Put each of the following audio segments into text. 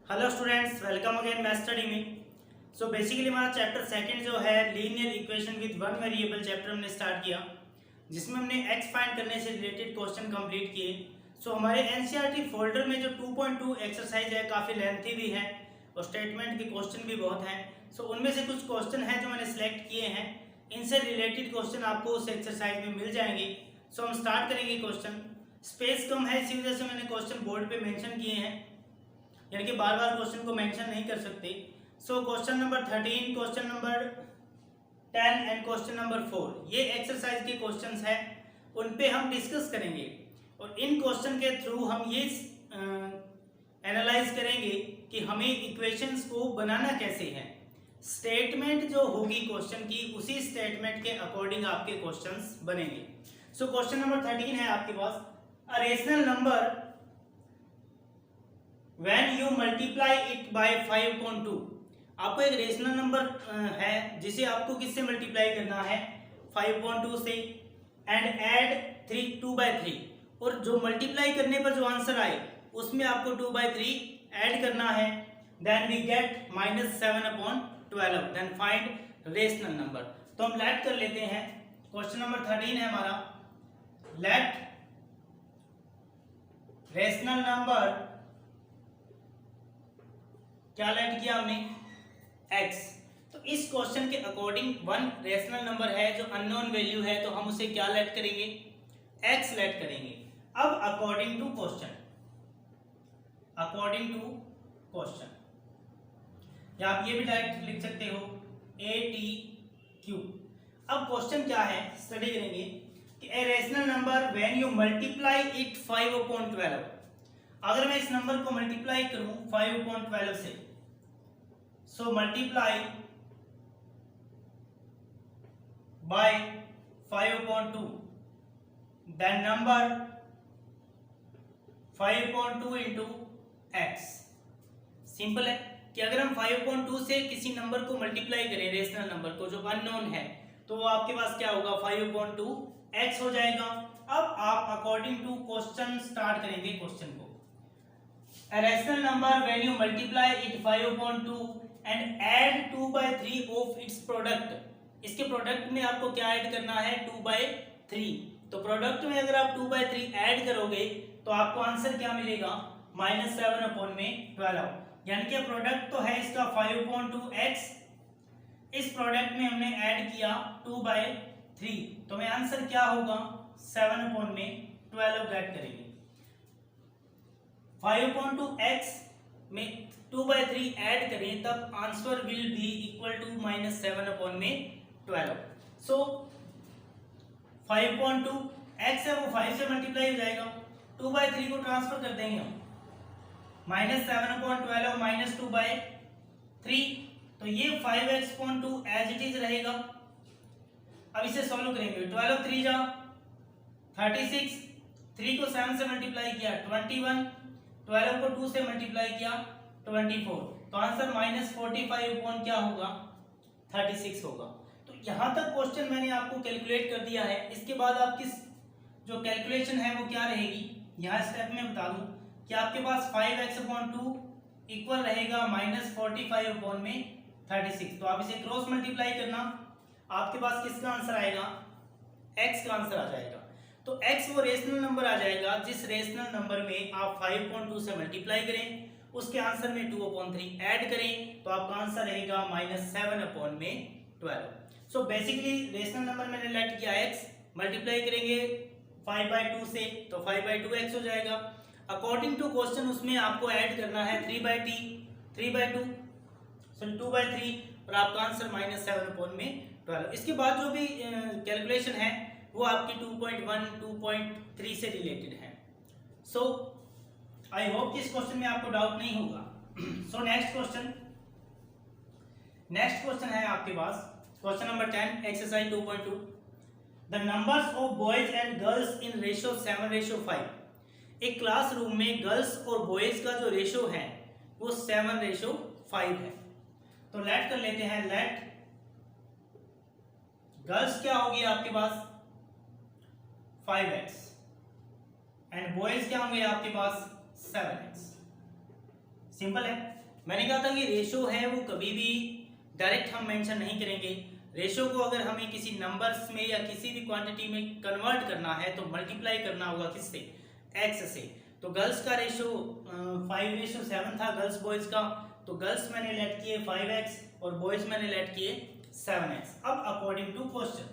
Hello students, welcome again math study में। So basically हमारा chapter second जो है linear equation with one variable chapter हमने start किया, जिसमें हमने एक्स फाइंड करने से रिलेटेड क्वेश्चन कंप्लीट किए। सो हमारे एनसीईआरटी फोल्डर में जो 2.2 एक्सरसाइज है काफ़ी लेंथी भी है और स्टेटमेंट के क्वेश्चन भी बहुत हैं। सो उनमें से कुछ क्वेश्चन हैं जो मैंने सेलेक्ट किए हैं, इनसे रिलेटेड क्वेश्चन आपको उस एक्सरसाइज में मिल जाएंगे। सो हम स्टार्ट करेंगे। क्वेश्चन स्पेस कम है, इसी वजह से मैंने क्वेश्चन बोर्ड पे मेंशन किए हैं, यानी कि बार बार क्वेश्चन को मेंशन नहीं कर सकते। सो question number 13, question number 10 and question number 4 ये एक्सरसाइज के क्वेश्चंस हैं, उन पे हम डिस्कस करेंगे और इन क्वेश्चन के थ्रू हम ये एनालाइज करेंगे कि हमें इक्वेशंस को बनाना कैसे है। स्टेटमेंट जो होगी क्वेश्चन की, उसी स्टेटमेंट के अकॉर्डिंग आपके क्वेश्चंस बनेंगे। सो क्वेश्चन नंबर 13 है आपके पास, a rational number when you multiply it by 5.2। आपको एक रेशनल नंबर है जिसे आपको किससे मल्टीप्लाई करना है, 5.2 से, एंड ऐड 2/3, और जो मल्टीप्लाई करने पर जो आंसर आए उसमें आपको 2/3 ऐड करना है। Then we get -7/12, then find rational number. तो हम लेट कर लेते हैं। क्वेश्चन नंबर 13 है हमारा, लेट रेशनल नंबर, क्या लेट किया हमने, x। तो इस क्वेश्चन के अकॉर्डिंग वन रेशनल नंबर है जो अननोन वैल्यू है, तो हम उसे क्या लेट करेंगे, x लेट करेंगे। अब अकॉर्डिंग टू क्वेश्चन, या आप ये भी डायरेक्ट लिख सकते हो ATQ। अब क्वेश्चन क्या है, स्टडी करेंगे कि a rational number when you multiply it 5/12। अगर मैं इस नंबर को मल्टीप्लाई करूं 5/12 से, so multiply by 5/2, then number 5/2 into x. Simple है कि अगर हम 5/2 से किसी नंबर को मल्टीप्लाई करें, रेशनल नंबर को जो अननोन है, तो वो आपके पास क्या होगा, 5/2 एक्स हो जाएगा। अब आप अकॉर्डिंग टू क्वेश्चन स्टार्ट करेंगे क्वेश्चन को। A rational number when you multiply it 5/2 and add 2/3 of its product। इसके प्रोडक्ट में आपको क्या ऐड करना है, 2/3। तो प्रोडक्ट में अगर आप 2/3 ऐड करोगे तो आपको आंसर क्या मिलेगा, -7/12। यानी कि प्रोडक्ट तो है इसका 5/2x, इस प्रोडक्ट में हमने ऐड किया 2/3, तो में आंसर क्या होगा, 7/12 गेट करेंगे। 5/2x में 2/3 ऐड करें तब answer will be equal to -7/12। So 5/2x है वो 5 से मल्टीप्लाई हो जाएगा, 2/3 को ट्रांसफर कर देंगे हम, -7/12 -2/3, तो ये 5x/2 एज इट इज रहेगा। अब इसे सॉल्व करेंगे, 12 3 जा 36, 3 को 7 से मल्टीप्लाई किया 21, 12 को 2 से मल्टीप्लाई किया 24, तो आंसर -45 क्या होगा, 36 होगा। तो यहां तक क्वेश्चन मैंने आपको कैलकुलेट कर दिया है। इसके बाद आपकी जो कैलकुलेशन है वो क्या रहेगी, यहाँ स्टेप में बता दूं कि आपके पास 5x/2 इक्वल रहेगा -45/36। तो आप इसे क्रॉस मल्टीप्लाई करना, आपके पास किसका आंसर आएगा, x का आंसर आ जाएगा। तो x वो रेशनल नंबर आ जाएगा जिस रेशनल नंबर में आप 5/2 से मल्टीप्लाई करें, उसके आंसर में 2/3 ऐड करें, तो आपका आंसर रहेगा -7/12। सो बेसिकली रेशनल नंबर मैंने लेट किया x, मल्टीप्लाई करेंगे 5/2 से तो 5/2x हो जाएगा। अकॉर्डिंग टू क्वेश्चन उसमें आपको ऐड करना है 3/2 सो 2/3, और आपका आंसर -7/12। इसके बाद जो भी कैलकुलेशन है वो आपकी 2.1 2.3 से रिलेटेड है। सो आई होप कि इस क्वेश्चन में आपको डाउट नहीं होगा। सो नेक्स्ट क्वेश्चन है आपके पास, question number 10 exercise 2.2, the numbers of boys and girls in ratio 7/5। एक क्लासरूम में गर्ल्स और बॉयज का जो रेशियो है वो 7/5 है। तो लेट कर लेते हैं, लेट गर्ल्स क्या होगी आपके पास 5x एंड बॉयज क्या होंगे आपके पास 7x। सिंपल है। मैंने कहा था कि रेशो है वो कभी भी डायरेक्ट हम मेंशन नहीं करेंगे। रेशो को अगर हमें किसी नंबर्स में या किसी भी क्वांटिटी में कन्वर्ट करना है तो मल्टीप्लाई करना होगा किससे, x से। तो गर्ल्स का रेशो 5:7 था गर्ल्स बॉयज का, तो गर्ल्स मैंने लेट किए 5x और बॉयज मैंने लेट किए 7x। अब अकॉर्डिंग टू क्वेश्चन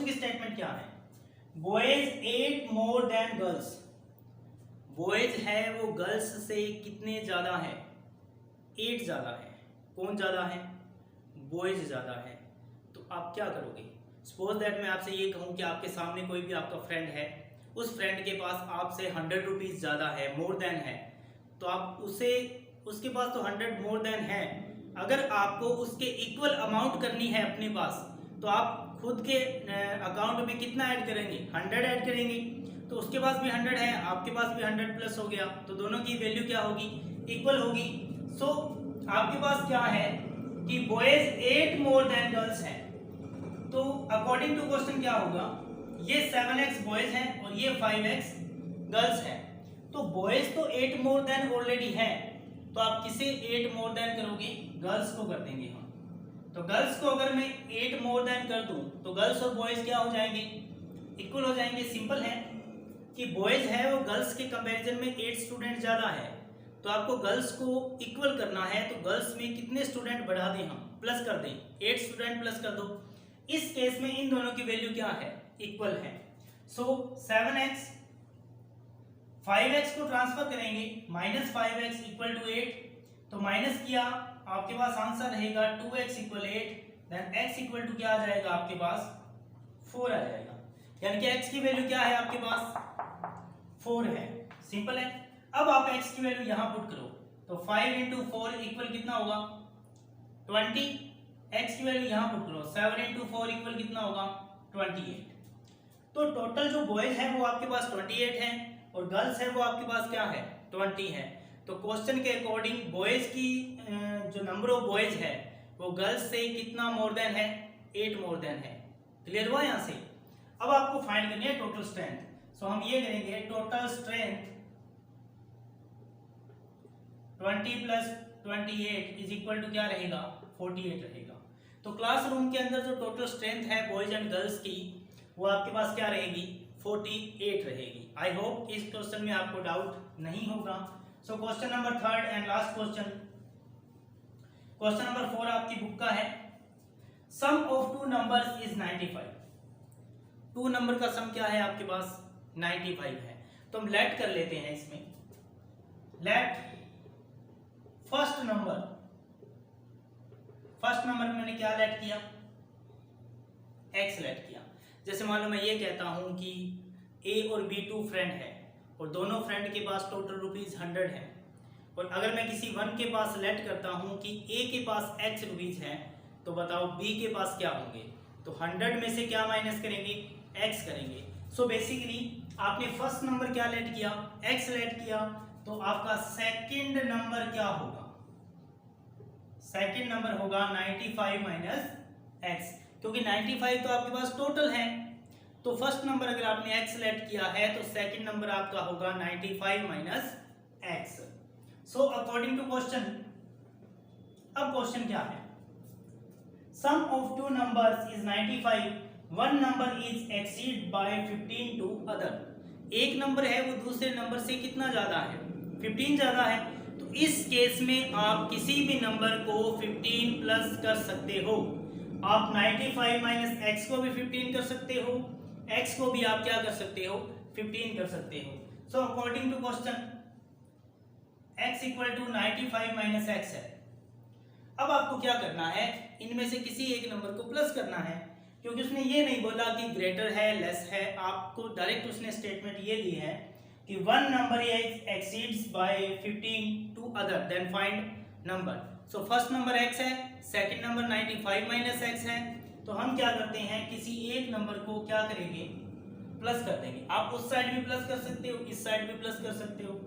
की स्टेटमेंट क्या है, boys 8 more than girls. Boys है वो गर्ल्स से कितने ज्यादा है, 8 ज्यादा है। कौन ज्यादा है, बॉयज ज्यादा है। तो आप क्या करोगे, सपोज दैट मैं आपसे ये कहूं कि आपके सामने कोई भी आपका फ्रेंड है, उस फ्रेंड के पास आपसे 100 रुपीज ज्यादा है, मोर देन है, तो आप उसके पास तो 100 मोर देन है, अगर आपको उसके इक्वल अमाउंट करनी है अपने पास, तो आप खुद के अकाउंट में कितना ऐड करेंगे, 100 ऐड करेंगे। तो उसके पास भी 100 है, आपके पास भी 100 प्लस हो गया, तो दोनों की वैल्यू क्या होगी, इक्वल होगी। सो आपके पास क्या है कि बॉयज 8 मोर देन गर्ल्स है। तो अकॉर्डिंग टू क्वेश्चन क्या होगा, ये 7x बॉयज है और ये 5x गर्ल्स है। तो बॉयज तो 8 मोर देन ऑलरेडी है, तो आप किसे 8 मोर देन करोगे, गर्ल्स को कर देंगे हम। तो गर्ल्स को अगर मैं 8 मोर देन कर दूं तो गर्ल्स और बॉयज क्या हो जाएंगे, इक्वल हो जाएंगे। सिंपल है कि बॉयज है वो गर्ल्स के कंपैरिजन में 8 स्टूडेंट ज्यादा है, तो आपको गर्ल्स को इक्वल करना है, तो गर्ल्स में कितने स्टूडेंट बढ़ा दें हम, प्लस कर दें, 8 स्टूडेंट प्लस कर दो। इस केस में इन दोनों की वैल्यू क्या है, इक्वल है। सो 7x 5x को ट्रांसफर करेंगे, -5x इक्वल टू 8, तो माइनस किया, आपके पास आंसर रहेगा 2x equal 8, then x equal to क्या आ जाएगा आपके पास, 4 आ जाएगा। यानी कि x की वैल्यू क्या है आपके पास, 4 है। सिंपल है। अब आप x की वैल्यू यहां पुट करो, तो 5 इंटू 4 इक्वल कितना होगा, 20। x की वैल्यू यहां पुट करो, 7 इंटू 4 इक्वल कितना होगा, 28। तो टोटल जो बॉयज है वो आपके पास 28 है और गर्ल्स है वो आपके पास क्या है, 20 है। तो क्वेश्चन के अकॉर्डिंग बॉयज की जो नंबर ऑफ बॉयज है वो गर्ल्स से कितना मोर देन है, 8 मोर देन है। क्लियर हुआ यहां से। अब आपको फाइंड करनी है टोटल स्ट्रेंथ। सो हम ये करेंगे, total strength 20 plus 28 is equal to क्या रहेगा, 48 रहेगा। तो क्लासरूम के अंदर जो टोटल स्ट्रेंथ है बॉयज एंड गर्ल्स की वो आपके पास क्या रहेगी, 48 रहेगी। आई होप इस क्वेश्चन में आपको डाउट नहीं होगा। So question number 3rd and last question, question number 4 आपकी बुक का है। Sum of two numbers is 95। Two number का सम क्या है आपके पास, 95 है। तो हम लेट कर लेते हैं इसमें, लेट फर्स्ट नंबर मैंने क्या लेट किया, x लेट किया। जैसे मान लो मैं ये कहता हूं कि a और b 2 फ्रेंड है और दोनों फ्रेंड के पास टोटल रुपीज 100 है, और अगर मैं किसी वन के पास लेट करता हूं कि a के पास x रुपीज है, तो बताओ b के पास क्या होंगे। तो 100 में से क्या माइनस करेंगे, x करेंगे। सो बेसिकली आपने फर्स्ट नंबर क्या लेट किया, x लेट किया, तो आपका सेकंड नंबर क्या होगा, सेकंड नंबर होगा 95 माइनस x, क्योंकि 95 तो आपके पास टोटल है। तो फर्स्ट नंबर अगर आपने x सेलेक्ट किया है तो सेकंड नंबर आपका होगा 95 minus x। So according to question, अब क्वेश्चन क्या है, sum of two numbers is 95, one number is exceed by 15 to other. एक नंबर है वो दूसरे नंबर से कितना ज्यादा है, 15 ज्यादा है। तो इस केस में आप किसी भी नंबर को 15 प्लस कर सकते हो। आप 95 माइनस एक्स को भी 15 कर सकते हो, x को भी आप क्या कर सकते हो, 15 कर सकते हो। So according to question x equal to 95 minus x है। अब आपको क्या करना है, इनमें से किसी एक नंबर को प्लस करना है, क्योंकि उसने ये नहीं बोला कि ग्रेटर है लेस है, आपको डायरेक्ट उसने स्टेटमेंट ये दी है कि one number exceeds by 15 to other, then find number. So first number x है, सेकंड नंबर 95 माइनस x है। तो हम क्या करते हैं, किसी एक नंबर को क्या करेंगे, प्लस कर देंगे। आप उस साइड भी प्लस कर सकते हो, इस साइड भी प्लस कर सकते हो।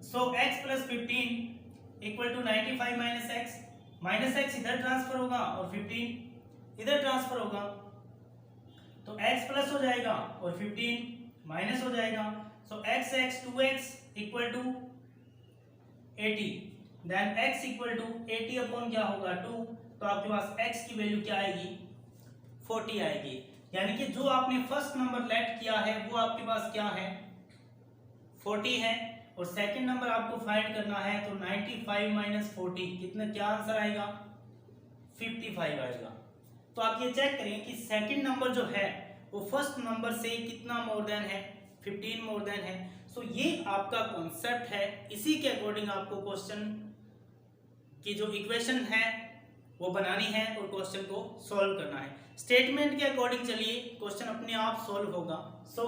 So x plus 15 equal to 95 minus x, minus x इधर ट्रांसफर होगा और 15 इधर ट्रांसफर होगा, तो x प्लस हो जाएगा और 15 माइनस हो जाएगा। So x 2x equal to 80, then x equal to 80 upon क्या होगा 2, तो आपके पास x की वैल्यू क्या आएगी 40 आएगी। यानी कि जो आपने फर्स्ट नंबर लेट किया है वो आपके पास क्या है 40 है, और सेकंड नंबर आपको फाइंड करना है तो 95 माइनस 40 कितना क्या आंसर आएगा 55 आएगा। तो आप ये चेक करें कि सेकंड नंबर जो है वो फर्स्ट नंबर से कितना मोर देन है 15 मोर देन है। सो ये आपका कॉन्सेप्ट है, इसी के अकॉर्डिंग आपको क्वेश्चन की जो इक्वेशन है वो बनानी है और क्वेश्चन को सॉल्व करना है। स्टेटमेंट के अकॉर्डिंग चलिए क्वेश्चन अपने आप सॉल्व होगा। सो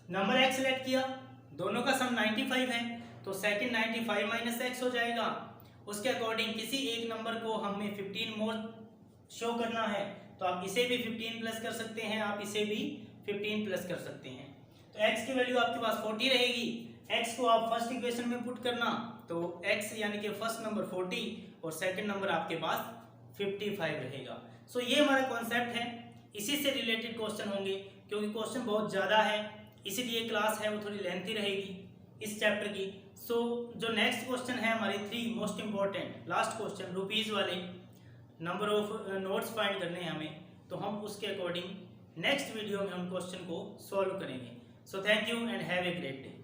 नंबर x सेलेक्ट किया, दोनों का सम 95 है तो सेकंड 95 माइनस x हो जाएगा। उसके अकॉर्डिंग किसी एक नंबर को हमें 15 मोर शो करना है तो आप इसे भी 15 प्लस कर सकते हैं, आप इसे भी 15 प्लस कर सकते हैं। तो x की वैल्यू आपके पास 40 रहेगी, x को आप फर्स्ट इक्वेशन में पुट करना तो x यानी कि फर्स्ट नंबर 40 और सेकंड नंबर आपके पास 55 रहेगा। सो ये हमारा कॉन्सेप्ट है, इसी से रिलेटेड क्वेश्चन होंगे क्योंकि क्वेश्चन बहुत ज़्यादा है, इसीलिए क्लास है वो थोड़ी लेंथी रहेगी इस चैप्टर की। सो जो नेक्स्ट क्वेश्चन है हमारे 3 most important last question rupees वाले नंबर ऑफ नोट्स फाइंड करने हैं हमें, तो हम उसके अकॉर्डिंग नेक्स्ट वीडियो में हम क्वेश्चन को सॉल्व करेंगे। So thank you and have a great day.